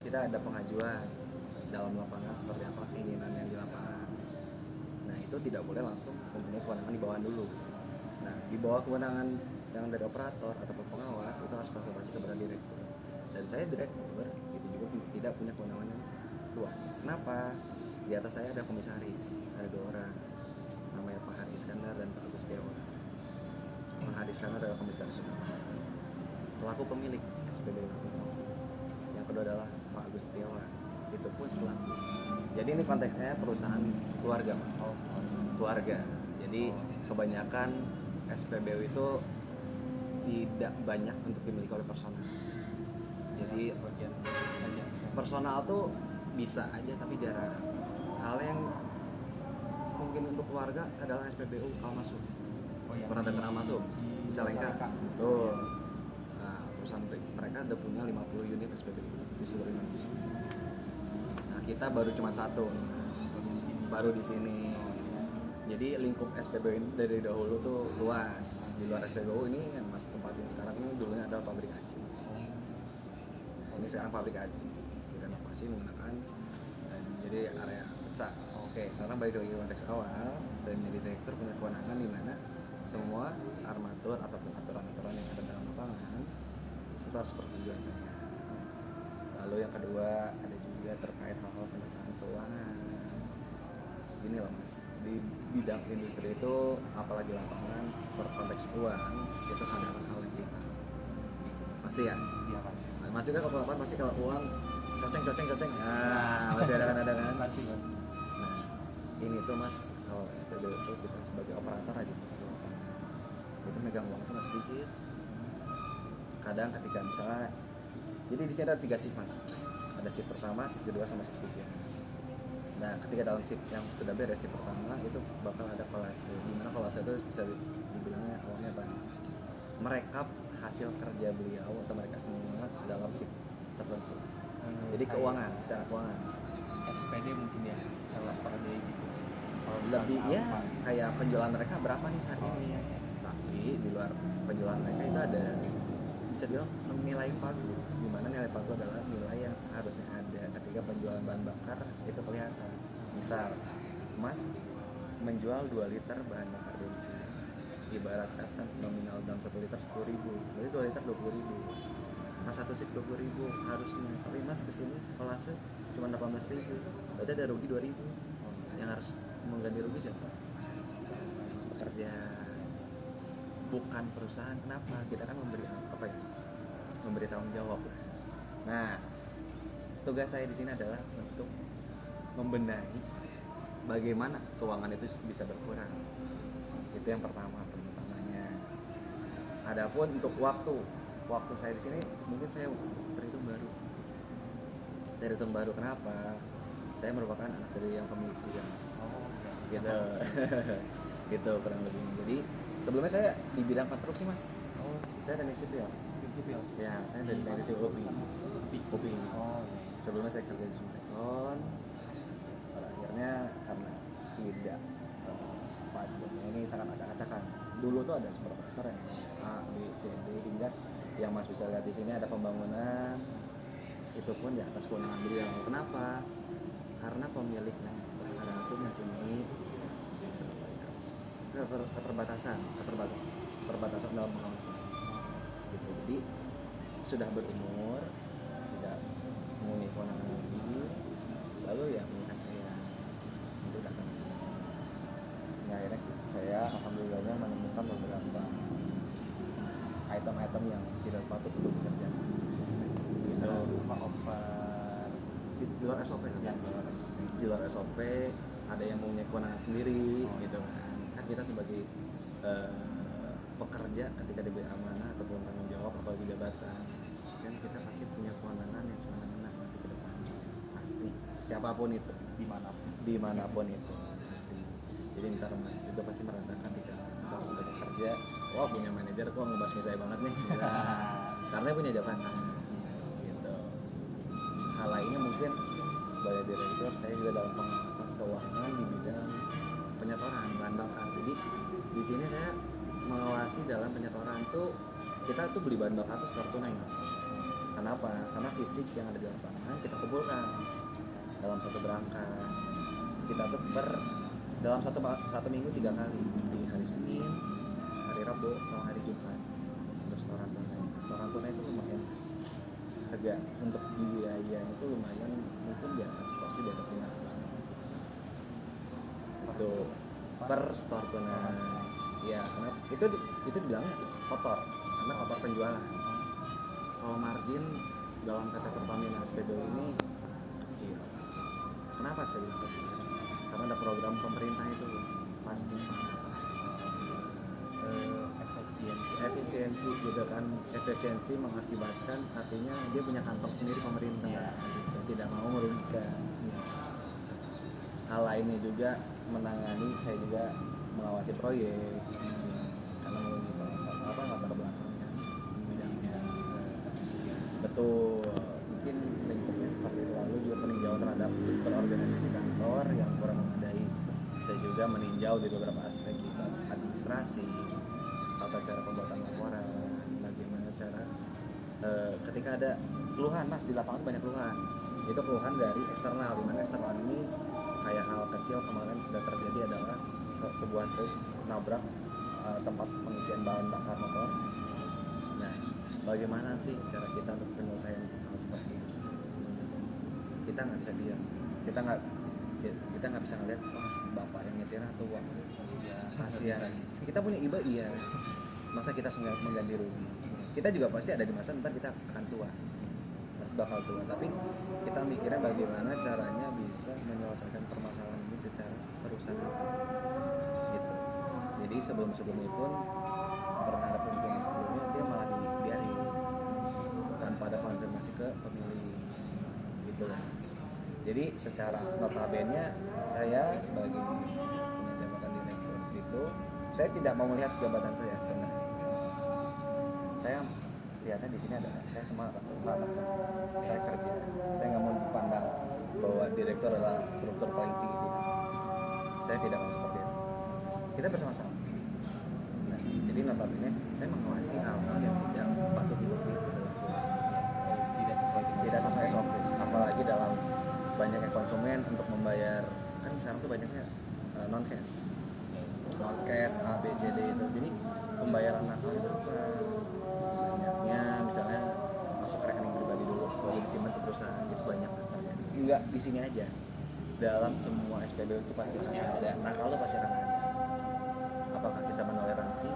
kita ada pengajuan dalam lapangan seperti apa keinginan yang di lapangan. Nah itu tidak boleh langsung mempunyai kewenangan di bawah dulu. Nah di bawah kewenangan yang dari operator ataupun pengawas itu harus konsultasi kepada direktur. Dan saya direktur itu juga tidak punya kewenangan yang luas. Kenapa? Di atas saya ada komisaris, ada 2 orang, namanya Pak Hari Iskandar dan Pak Agus Setiawan. Pak Hari Iskandar adalah komisaris utama, selaku pemilik SPBU. Yang kedua adalah Pak Agus Setiawan, itu pun selaku. Jadi ini konteksnya perusahaan keluarga, Pak. Keluarga. Jadi kebanyakan SPBU itu tidak banyak untuk dimiliki oleh personal. Jadi personal tuh bisa aja tapi jarang. Hal yang mungkin untuk keluarga adalah SPBU Almasuk. Pernah dengar Almasuk? Cicalengka. Tuh. Nah, perusahaan mereka udah punya 50 unit SPBU di seluruh Indonesia. Nah, kita baru cuma 1. Baru di sini. Jadi lingkup SPBU ini dari dahulu tuh luas. Di luar SPBU ini yang Mas tempatin sekarang ini dulunya adalah pabrik aci. Ini sekarang pabrik aci. Direnovasi menggunakan jadi area pecah. Oke, sekarang balik lagi konteks awal. Saya menjadi direktur punya kewenangan di mana semua armatur ataupun aturan-aturan yang ada dalam lapangan itu harus persetujuan saya. Lalu yang kedua ada juga terkait hal-hal pendataan keuangan. Gini loh Mas, di bidang industri itu apalagi lapangan berkonteks uang itu adalah hal yang vital. Pasti ya? Iya Pak. Mas juga kalau lapangan pasti kalau uang coceng. Nah, masih ada kan? Pasti. Nah, ini tuh Mas, kalau SPBU itu kita sebagai operator aja Mas di lapangan. Itu megang uang itu nggak sedikit. Kadang ketika misalnya, jadi di sini ada 3 shift Mas. Ada shift pertama, shift kedua, sama shift ketiga. Nah, ketika dalam shift yang sudah beres shift pertama itu bakal ada kolase. Di mana kolase itu bisa dibilangnya awalnya banyak. Merekap hasil kerja beliau atau mereka semua dalam shift tertentu. Jadi keuangan, secara keuangan. SPD mungkin ya, sales per day gitu. Lebih ya kayak penjualan mereka berapa nih hari ini. Tapi di luar penjualan mereka itu ada bisa bilang nilai pagu, di mana nilai pagu adalah nilai yang seharusnya ada ketika penjualan bahan bakar itu kelihatan. Misal Mas menjual 2 liter bahan bakar bensin, ibarat kata nominal dalam 1 liter 10.000, berarti 2 liter 20.000. Mas 1 shift 20.000 harusnya, tapi Mas kesini kolase cuma 18.000, berarti ada rugi 2.000. Yang harus mengganti rugi siapa? Pekerja, bukan perusahaan. Kenapa? Kita kan memberi apa ya? Memberi tanggung jawab. Nah, tugas saya di sini adalah untuk membenahi bagaimana keuangan itu bisa berkurang. Itu yang pertamanya. Adapun untuk waktu saya di sini mungkin saya terhitung baru. Kenapa? Saya merupakan anak dari yang pemilik juga, Mas. Gitu. Gitu kurang lebih. Jadi sebelumnya saya di bidang konstruksi, Mas. Saya teknik sipil. Ya, saya dari teknik sipil UPI. Sebelumnya saya kerja di Sumtekon. Pada akhirnya karena tidak sebelumnya ini sangat acak-acakan. Dulu tuh ada supervisor yang A, B, C, D hingga yang Mas bisa lihat di sini ada pembangunan. Itu pun di atas kewenangan beliau. Kenapa? Karena pemiliknya sekarang itu mempunyai keterbatasan dalam pengawasan. Gitu. Jadi sudah berumur, tidak mempunyai kewenangan lagi, lalu ya minta saya untuk datang ke sini. Nah, akhirnya saya alhamdulillahnya menemukan beberapa item-item yang tidak patut untuk dikerjakan. Gitu. Di luar SOP kan? Di luar SOP ada yang mempunyai kewenangan sendiri, gitu kan. Kan kita sebagai pekerja ketika diberi amanah ataupun tanggung jawab apalagi jabatan, kan kita pasti punya kewenangan yang semena-mena nanti ke depan. Pasti. Siapapun itu, dimanapun itu pasti. Jadi ntar Mas juga pasti merasakan ketika misalnya sudah bekerja, wah punya manajer kok ngebasmi saya banget nih. Karena punya jabatan. Gitu. Hal lainnya mungkin sebagai direktur saya juga dalam pengawasan keuangan di bidang penyetoran bahan bakar. Jadi di sini saya mengawasi dalam penyetoran tuh kita tuh beli bahan bakar tuh secara tunai, Mas. Kenapa? Karena fisik yang ada di lapangan kita dalam satu berangkas. Kita tuh dalam satu minggu 3 kali, di hari Senin, hari Rabu, sama hari Jumat. Restoran tunai itu lumayan, harga untuk biaya itu lumayan, mungkin pasti di atas 500 itu per store tunai. Ya, karena itu dibilangnya kotor, karena kotor penjualan. Kalau margin dalam PT Pertamina SPBU ini kecil. Kenapa saya bilang kecil? Karena ada program pemerintah itu pasti efisiensi gitu kan. Efisiensi mengakibatkan artinya dia punya kantong sendiri pemerintah, gitu. Tidak mau merugikan. Hal lainnya juga menangani, saya juga mengawasi proyek karena memiliki latar belakangnya bidangnya. Betul, mungkin lingkupnya seperti itu. Lalu juga peninjauan terhadap struktur organisasi kantor yang kurang memadai. Saya juga meninjau di beberapa aspek gitu, administrasi, tata cara pembuatan laporan, bagaimana cara ketika ada keluhan, Mas, di lapangan banyak keluhan. Itu keluhan dari eksternal, di mana eksternal ini kayak hal kecil kemarin sudah terjadi adalah sebuah truk nabrak tempat pengisian bahan bakar motor. Nah, bagaimana sih cara kita untuk penyelesaian hal seperti ini? Kita nggak bisa diam, kita nggak bisa ngeliat, wah, bapak yang nyetir tua, kasihan. Kita punya iba, iya, masa kita mengganti rugi? Kita juga pasti ada di masa ntar kita akan tua, pasti bakal tua. Tapi kita mikirnya bagaimana caranya bisa menyelesaikan permasalahan ini secara perusahaan gitu. Jadi sebelumnya pun berharap pemimpin sebelumnya dia malah dibiarin tanpa ada konfirmasi ke pemilih gitu lah. Jadi secara notabene saya sebagai punya jabatan direktur itu, saya tidak mau melihat jabatan saya sebenarnya. Saya lihatnya di sini adalah saya semua atasan, saya kerja. Saya nggak mau dipandang bahwa direktur adalah struktur paling tinggi. Saya tidak mau seperti itu. Kita bersama-sama. Nah, jadi notabene saya mengawasi hal-hal yang tidak patut dilakukan, tidak sesuai SOP. Apalagi dalam banyaknya konsumen untuk membayar, kan sekarang tuh banyaknya non cash, A, B, C, D itu. Jadi pembayaran nakal itu apa? Banyaknya misalnya masuk rekening pribadi dulu, baru disimpan ke perusahaan, itu banyak terjadi. Enggak di sini aja, dalam semua SPBU itu pasti ada. Nakal itu pasti akan ada. Apakah kita menoleransi?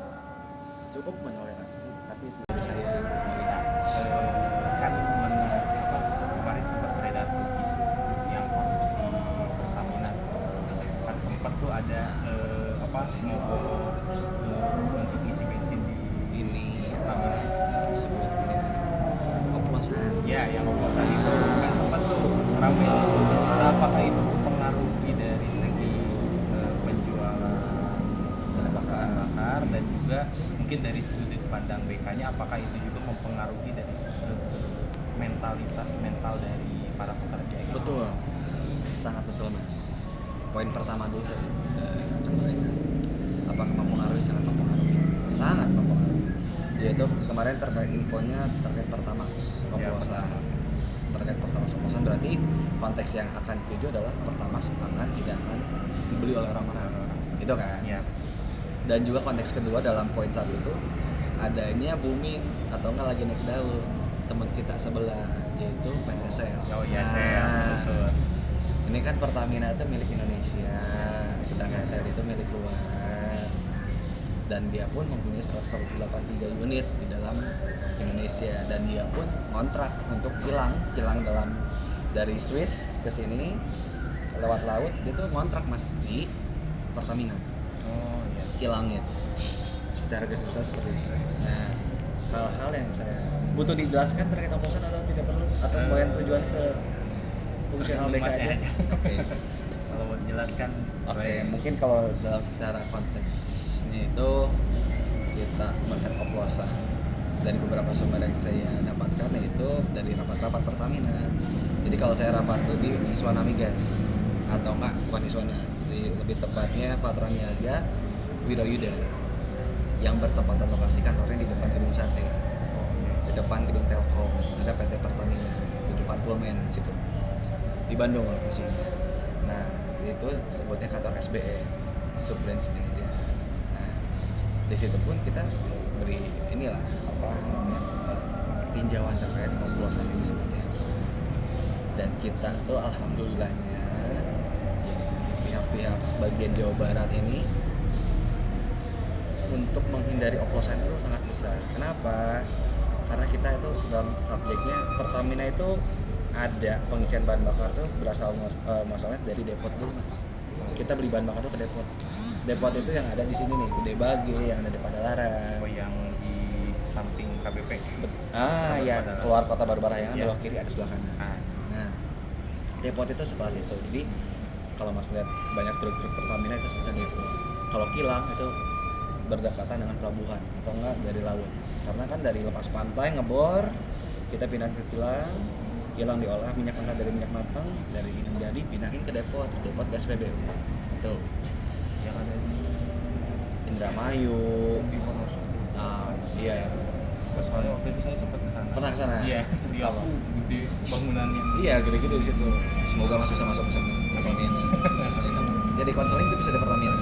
Cukup menoleransi, tapi tidak saya melihat kan kemarin sempat beredar tuh isu yang korupsi Pertamina, kan sempat tuh ada mogok untuk isi bensin di ini Pertamina, disebutnya oplosan. ya yang oplosan itu kan sempat tuh ramai. Apakah itu mempengaruhi dari segi penjualan bahan bakar, dan juga mungkin dari sudut pandang BK-nya, apakah itu juga mempengaruhi dari mental dari para pekerja? Betul, sangat betul, Mas. Poin pertama dulu saya akan berkaitan, apakah mempengaruhi? Sangat mempengaruhi, sangat mempengaruhi. Yaitu kemarin terkait infonya terkait pertama oplosan. Terkait pertama oplosan berarti konteks yang akan dituju adalah pertama tidak akan dibeli oleh orang-orang, itu kan? Ya. Dan juga konteks kedua dalam poin satu itu adanya booming atau enggak lagi naik daun teman kita sebelah, yaitu PT Shell. Oh iya, Shell, betul. Ini kan Pertamina itu milik Indonesia, sedangkan Shell itu milik luar. Dan dia pun mempunyai 183 unit di dalam Indonesia, dan dia pun kontrak untuk kilang dalam dari Swiss ke sini lewat laut, dia tuh kontrak, Mas, di Pertamina. Oh iya. Kilangnya secara garis besar seperti itu. Nah, hal-hal yang saya butuh dijelaskan terkait oplosan atau tidak perlu, atau poin tujuan ke fungsional BK aja. Oke. Kalau mau dijelaskan, Mungkin kalau dalam secara konteksnya itu kita melihat oplosan dari beberapa sumber yang saya dapatkan, yaitu dari rapat-rapat Pertamina. Jadi kalau saya rapat tuh di Iswana Migas, atau enggak bukan Iswana, lebih tepatnya Patra Niaga Wiroyuda, yang bertempatan lokasi kantornya di depan gedung Sate, di depan gedung Telkom, ada PT Pertamina di depan Pullman situ. di Bandung lokasinya. Nah itu sebutnya kantor SBE, Sub Branch Manager. Nah di situ pun kita beri inilah apa namanya tinjauan terkait oplosan ini seperti apa. Dan kita tuh alhamdulillahnya pihak-pihak bagian Jawa Barat ini untuk menghindari oplosan itu sangat besar. Kenapa? Karena kita itu dalam subjeknya Pertamina itu ada pengisian bahan bakar tuh berasal masalahnya dari depot dulu mas. Kita beli bahan bakar tuh ke depot. Depot itu yang ada di sini nih, Gede Bage, yang ada di Padalarang. Oh yang di samping KBP. Ya, keluar kota Baru Parahyangan, Ya. belok kiri ada sebelah kanan. Nah, depot itu sekelas itu. Jadi kalau mas lihat banyak truk-truk Pertamina itu sebenarnya depot. Kalau kilang itu berdekatan dengan pelabuhan atau enggak dari laut. Karena kan dari lepas pantai ngebor, kita pindah ke kilang diolah minyak mentah dari minyak matang, dari ini jadi pindahin ke depot gas PBU. Itu Yang ada di Indramayu. Timur. Iya. Soalnya waktu itu saya sempat kesana. Pernah kesana? Iya. Di Apa? aku gede bangunannya. Iya, gede-gede di situ. Semoga mas bisa masuk ke sana. Pertamina. Jadi konseling itu bisa di Pertamina.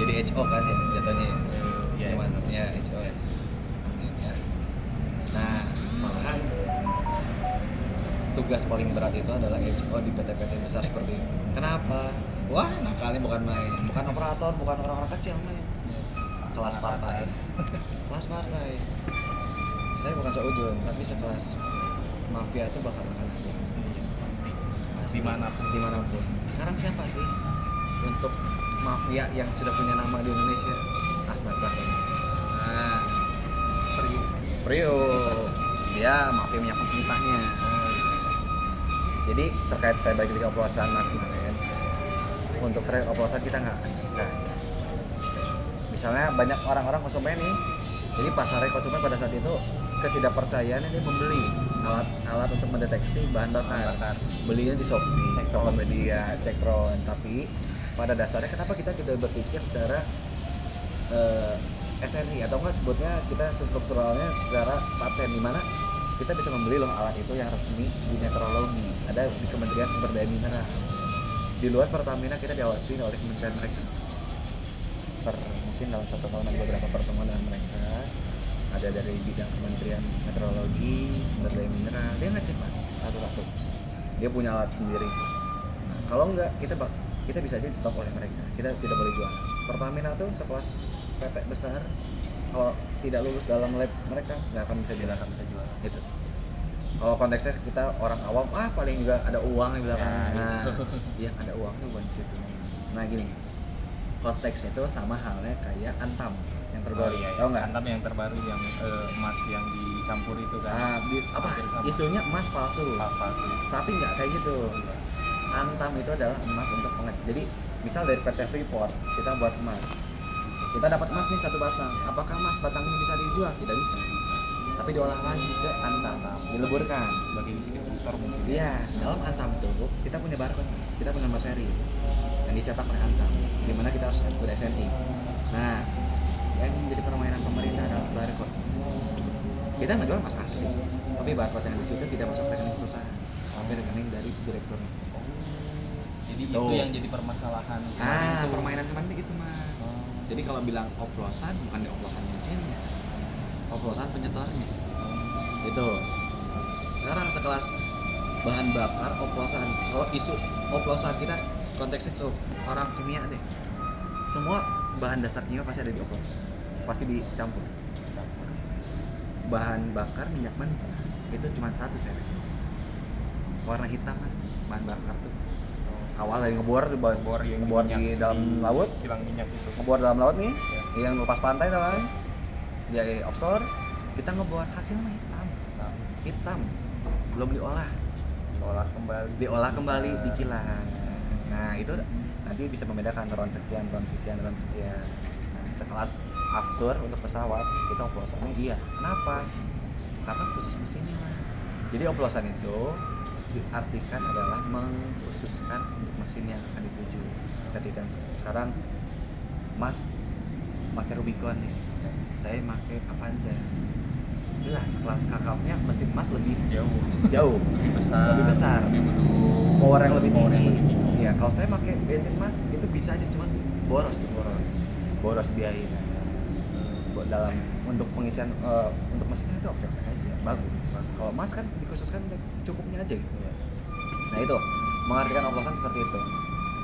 Jadi HO kan ya jatuhnya. Iya. Cuman ya HO ya. Amin ya. Nah, malahan tugas paling berat itu adalah HO di PT-PT besar seperti itu. Kenapa? Wah, nakalnya bukan main, bukan operator, bukan orang-orang kecil main. Kelas partai. Kelas partai. Saya bukan seujun, tapi sekelas mafia itu bakal ada. Iya, pasti. Pasti. Dimanapun. Dimanapun. Sekarang siapa sih untuk mafia yang sudah punya nama di Indonesia? Ahmad Zahid. Nah, Priok. Dia mafia minyak mentahnya. Jadi terkait saya balik ke oplosan mas kemarin, untuk terkait oplosan kita nggak ada. Misalnya banyak orang-orang konsumen nih, jadi pasarnya konsumen pada saat itu ketidakpercayaan ini membeli alat untuk mendeteksi bahan bakar. Belinya di Shopee, Tokopedia, Cekron. Tapi pada dasarnya kenapa kita tidak berpikir secara SNI atau enggak sebutnya kita strukturalnya secara paten, di mana kita bisa membeli loh alat itu yang resmi di meteorologi, ada di Kementerian Sumber Daya Mineral. Di luar Pertamina kita diawasi oleh kementerian mereka. Mungkin dalam 1 tahun ada beberapa pertemuan dengan mereka. Ada dari bidang Kementerian Meteorologi, Sumber Daya Mineral, dia ngecek mas satu-satu. Dia punya alat sendiri. Nah, kalau enggak kita bisa aja di stop oleh mereka. Kita tidak boleh jual. Pertamina tuh sekelas PT besar, kalau tidak lulus dalam lab mereka nggak akan bisa jual. Gitu. Kalau konteksnya kita orang awam, paling juga ada uang di belakang. Iya ada uangnya bukan di situ. Nah gini, konteks itu sama halnya kayak Antam yang terbaru. Tahu nggak? Antam yang terbaru yang emas yang dicampur itu kan. Isunya emas palsu. Tapi nggak kayak gitu. Antam itu adalah emas untuk jadi misal dari PT Freeport kita buat emas. Kita dapat emas nih 1 batang. Apakah emas batang ini bisa dijual? Tidak bisa. Tapi diolah lagi ke Antam, dileburkan Sebagai distributor mungkin. Iya, dalam Antam tuh kita punya barcode mas, kita punya nomor seri yang dicetak oleh Antam, dimana kita harus aktif SNI. Nah, yang menjadi permainan pemerintah adalah barcode. Kita nggak jual emas asli, tapi barcode yang di situ tidak masuk rekening perusahaan, tapi rekening dari direkturnya. Jadi Tuh. itu yang jadi permasalahan. Itu permainan kemarin itu mas. Jadi kalau bilang oplosan, bukan di oplosan mesinnya, oplosan penyetornya. Itu. Sekarang sekelas bahan bakar oplosan. Kalau isu oplosan kita konteksnya ke orang kimia deh. Semua bahan dasar kimia pasti ada di oplos. Pasti dicampur. Bahan bakar minyak mentah itu cuma 1 seri. Warna hitam mas, bahan bakar tuh. Awal dari ngebor di dalam laut, kilang minyak itu. ngebor dalam laut nih, yang lepas pantai tuh kan, dia offshore, kita ngebor hasilnya mah hitam, belum diolah kembali di kilang. Nah itu nanti bisa membedakan ron sekian. Nah, sekelas after untuk pesawat kita oplosannya iya. Kenapa? Karena khusus mesinnya mas. Jadi oplosan itu diartikan adalah mengkhususkan untuk mesin yang akan dituju. Ketika sekarang mas pakai Rubicon nih, saya pakai Avanza, jelas kelas kakapnya mesin mas lebih jauh lebih besar, lebih butuh power yang lebih Power yang tinggi. lebih tinggi. Iya, kalau saya pakai bensin Mas itu bisa aja, cuman boros tuh, boros biaya buat dalam untuk pengisian untuk mesinnya itu oke aja, bagus. Kalau Mas kan dikhususkan udah cukupnya aja gitu. Iya. Nah itu mengartikan oplosan seperti itu.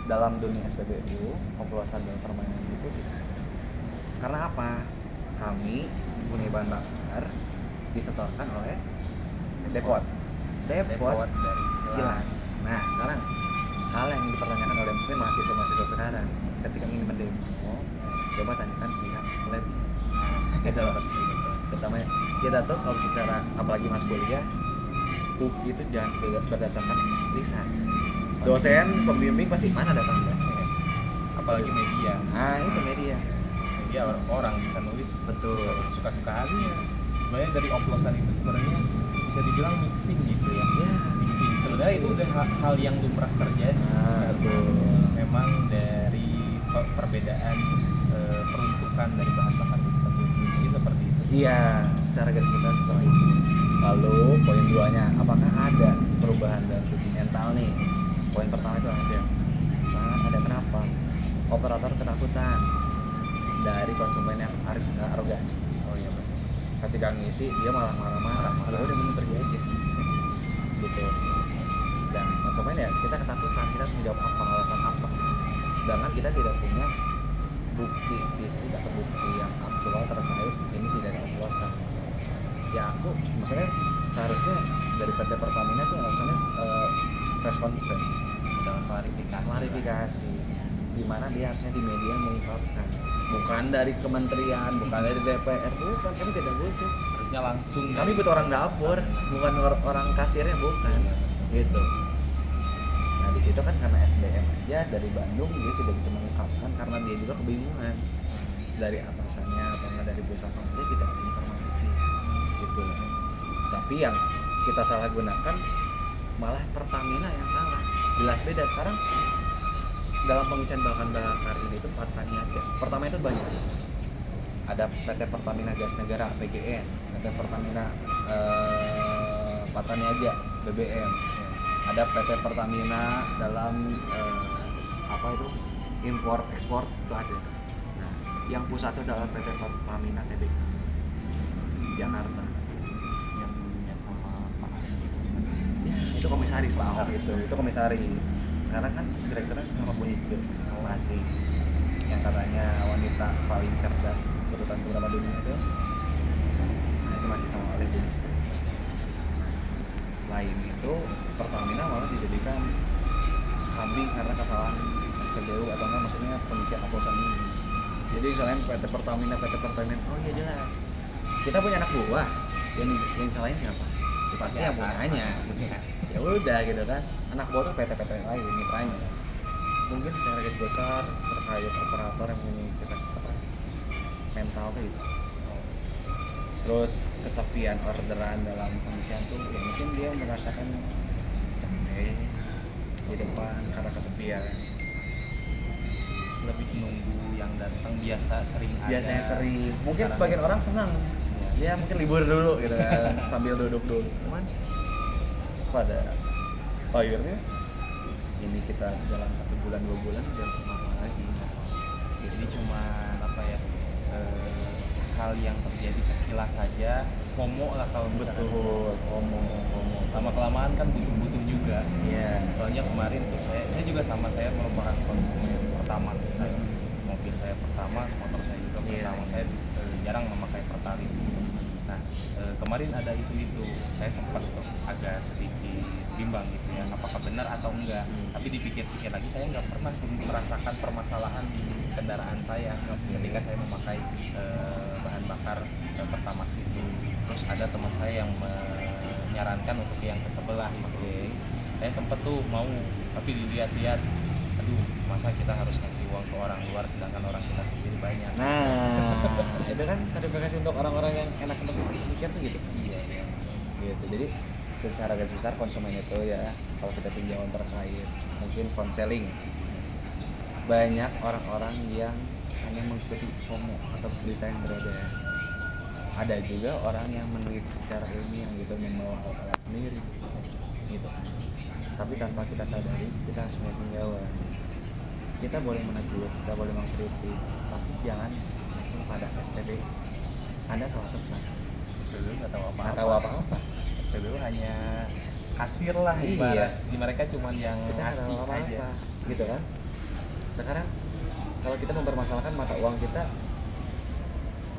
Dalam dunia SPBU oplosan dalam permainan itu tidak ada. Karena apa? Kami punya bahan bakar disetorkan oleh depot Depot dari kilang. Nah sekarang hal yang dipertanyakan oleh mungkin mahasiswa sekarang ketika ingin mendemo, coba tanyakan pihak lab gitu loh. Pertama kita tuh kalau secara apalagi mas kuliah UKI itu jangan berdasarkan lisan. Dosen, pembimbing pasti mana datangnya? Apalagi media. Nah itu media. Media orang bisa nulis Betul. suka-suka hati. Sebenarnya dari oplosan itu sebenarnya bisa dibilang mixing gitu ya. Ya. Mixing. Sebenarnya itu udah hal yang lumrah terjadi. Nah, betul. Memang dari perbedaan peruntukan dari bahan bakar tersebut. Jadi seperti itu. Iya, secara garis besar seperti itu. Lalu poin 2-nya, apakah ada perubahan dalam segi mental nih? Poin pertama itu ada. Sangat ada. Kenapa? Operator ketakutan dari konsumen yang arogan. Oh iya betul. Ketika ngisi dia malah marah-marah. Kalau udah mending pergi aja. Gitu. Dan konsumen ya kita ketakutan, kita harus menjawab apa, alasan apa. Sedangkan kita tidak punya bukti fisik atau bukti yang aktual terkait ini tidak ada oplosan. Ya aku maksudnya seharusnya dari PT Pertamina itu harusnya press conference Dalam klarifikasi di mana dia harusnya di media mengungkapkan, bukan dari kementerian, bukan dari DPR, bukan, kami tidak butuh, harusnya langsung kami butuh orang dapur, bukan orang kasirnya, bukan gitu. Nah di situ kan karena SBM aja dari Bandung dia tidak bisa mengungkapkan karena dia juga kebingungan dari atasannya atau enggak dari perusahaan dia tidak ada informasi gitu. Tapi yang kita salah gunakan malah Pertamina yang salah, jelas beda. Sekarang dalam pengisian bahan bakar ini itu Patra Niaga pertama itu banyak guys. Ada PT Pertamina Gas Negara PGN, PT Pertamina Patra Niaga BBM, ada PT Pertamina dalam apa itu import ekspor itu ada. Nah yang pusat itu adalah PT Pertamina Tbk Jakarta yang punya sama Pak Ahok itu ya, itu komisaris Pak Ahok itu komisaris. Sekarang kan direkturnya sama Bunike masih yang katanya wanita paling cerdas urutan beberapa dunia itu. Nah itu masih sama oleh Bunike. Nah, selain itu Pertamina malah dijadikan kambing karena kesalahan SPBU atau enggak maksudnya pengisian oplosan ini. Jadi selain PT Pertamina, oh iya jelas kita punya anak buah yang salahin siapa? Ya, pasti yang punyanya. Ya udah gitu kan, anak buah tuh PT-PT lain mitranya. Mungkin secara garis besar terkait operator yang mempunyai kesakitan mental tuh itu. Terus kesepian orderan dalam pengisian tuh ya mungkin dia merasakan capek di depan karena kesepian. lebih nunggu yang datang biasanya sering. Mungkin Sekarang sebagian orang senang ya mungkin libur dulu gitu kan sambil duduk dulu, cuman pada akhirnya ini kita jalan 1 bulan 2 bulan udah lama lagi. Jadi cuma apa ya hal yang terjadi sekilas saja, FOMO lah kalau misalkan. Betul, FOMO. Lama kelamaan kan butuh juga. Iya. Soalnya kemarin tuh saya juga sama, saya merupakan konsumen pertama saya. Mobil saya pertama, motor saya juga pertama. Saya jarang memakai Pertalite. Nah kemarin ada isu itu, saya sempat tuh agak sedikit bimbang gitu ya, apakah benar atau enggak. Tapi dipikir-pikir lagi, saya nggak pernah merasakan permasalahan di kendaraan saya ketika saya memakai bahan bakar Pertamax itu. Terus ada teman saya yang menyarankan untuk yang ke sebelah gitu. Saya sempet tuh mau, tapi dilihat-lihat, aduh masa kita harus ngasih uang ke orang luar sedangkan orang kita sendiri banyak. Nah itu kan klarifikasi untuk orang-orang yang enak untuk mikir tuh gitu. Iya. Gitu. Jadi secara garis besar konsumen itu ya kalau kita tinjauan terkait mungkin konseling, banyak orang-orang yang hanya mengikuti FOMO atau berita yang beredar. Ada juga orang yang meneliti secara ilmiah gitu, membawa alat-alat sendiri gitu kan. tapi tanpa kita sadari kita harus punya tanggung jawab. Kita boleh menegur, kita boleh mengkritik, tapi jangan langsung pada SPBU. Anda salah satu SPBU nggak tahu nggak tahu apa-apa. apa-apa. SPBU hanya kasir lah, Iya. ibarat di mereka cuman yang Kita nggak ngasih tahu apa-apa, aja. gitu kan? Sekarang kalau kita mempermasalahkan mata uang kita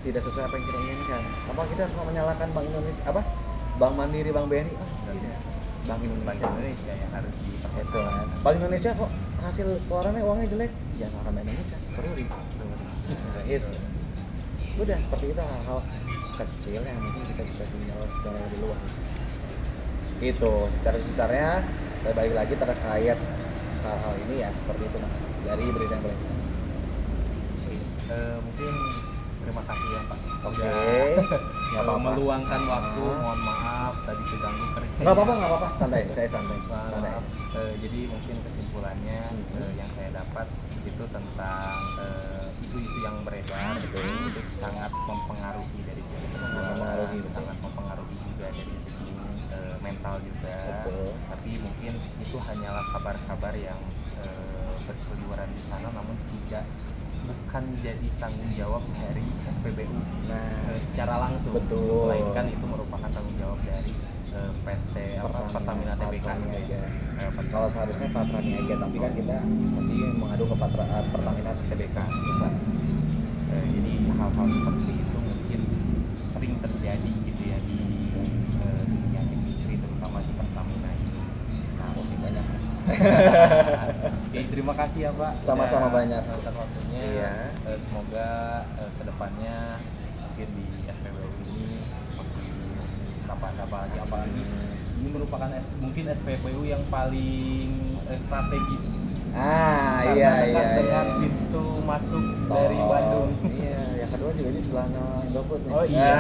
tidak sesuai apa yang kita inginkan, apa kita harus menyalahkan Bank Indonesia, Bank Mandiri, Bank BNI? Tidak. Bank Bank Indonesia. Indonesia yang harus Itu kan. dipermasalahkan. Bank Indonesia kok hasil keluarannya uangnya jelek, jangan salahkan Bank Indonesia, perlu nah, itu. Udah seperti itu, hal-hal kecil yang mungkin kita bisa tinggal secara lebih luas. Itu secara besarnya saya balik lagi terkait hal-hal ini ya seperti itu Mas, dari berita yang beredar. Mungkin terima kasih ya Pak. Oke. Udah Nggak apa-apa. meluangkan waktu, Ah. mohon maaf tadi keganggu kerja. Nggak apa-apa, santai, saya santai. Santai. Maaf. Jadi mungkin kesimpulannya yang saya dapat itu tentang isu-isu yang beredar itu sangat mempengaruhi dari segi Sangat penjualan, mempengaruhi, betul. sangat mempengaruhi juga dari segi mental juga. Betul. Tapi mungkin itu hanyalah kabar-kabar yang berseliweran di sana, namun bukan jadi tanggung jawab dari SPBU Nah, secara langsung. betul. Melainkan itu merupakan tanggung jawab dari PT Pertamina Tbk. Niaga. Kalau seharusnya Patra Niaga, tapi kan kita masih mengadu ke Pertamina Tbk besar. Jadi hal-hal seperti itu mungkin sering terjadi gitu ya di dunia industri, terutama di Pertamina ini. Nah, Oke, banyak Mas. Oke, terima kasih ya Pak. Sama-sama Udah banyak. meluangkan waktunya. Iya. Semoga kedepannya mungkin di SPBU ini makin apa lagi, apalagi ini merupakan mungkin SPBU yang paling strategis. Ah, Karena iya dekat iya. dengan iya. pintu masuk dari Bandung. Iya, yang kedua juga ini sebelahnya Indofood nih. Oh iya.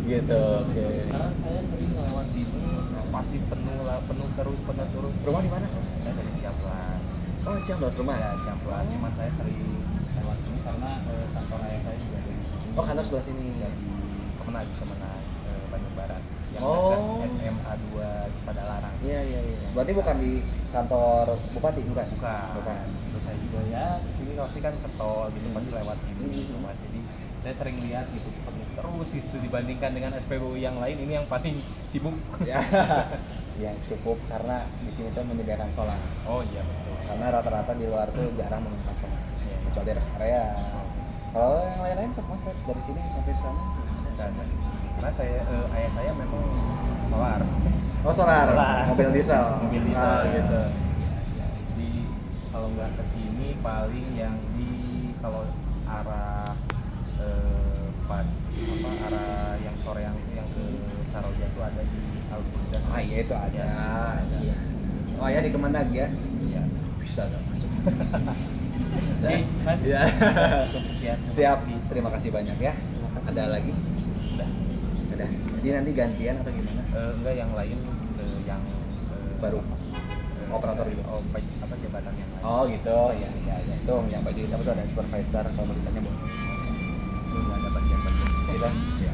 Gitu, oke. Karena saya sering lewat sini pasti penuh terus. Rumah di mana, Mas? Saya dari Ciamplas. Oh, Ciamplas rumah. Ya, Ciamplas. Cuman saya sering lewat sini karena kantor ayah saya juga dari sini. Oh, kantor sebelah sini. Dari Kemenag Bandung Barat yang Oh. dekat SMA 2 pada Larang. Iya. Berarti bukan di kantor bupati, bukan? Bukan. Terus saya juga ya sini pasti kan ke tol gitu, pasti lewat sini gitu Mas. Jadi saya sering lihat gitu penuh terus itu dibandingkan dengan SPBU yang lain, ini yang paling sibuk. Ya. Ya, cukup karena di sini tuh menyediakan solar. Oh iya betul. Karena rata-rata di luar tuh jarang menggunakan solar. Iya. Kecuali rest area. Kalau yang lain-lain Mas dari sini sampai sana Nggak ada. Karena ayah saya memang solar. Oh, solar. Mobil diesel. Mobil diesel. Ah, gitu. Ya, jadi kalau nggak ke sini paling yang di kalau arah arah yang sore yang ke Saroja tuh ada di Al-Qudan. Ah, iya itu ada. Iya. Oh ya di Kemenag ya. Iya. Bisa dong masuk. Oke, Mas. Ya. Cukup sekian. Terima Siap. kasih. Terima kasih banyak ya. Ada lagi? Sudah. Udah. Jadi nanti gantian atau gimana? Enggak, yang lain yang Baru. eh, Operator gitu? Jabatan yang lain. Oh gitu. Ya. Itu yang baju hitam itu ada supervisor, kalau mau ditanya boleh. Belum ada bagian-bagian. Kita. Ya.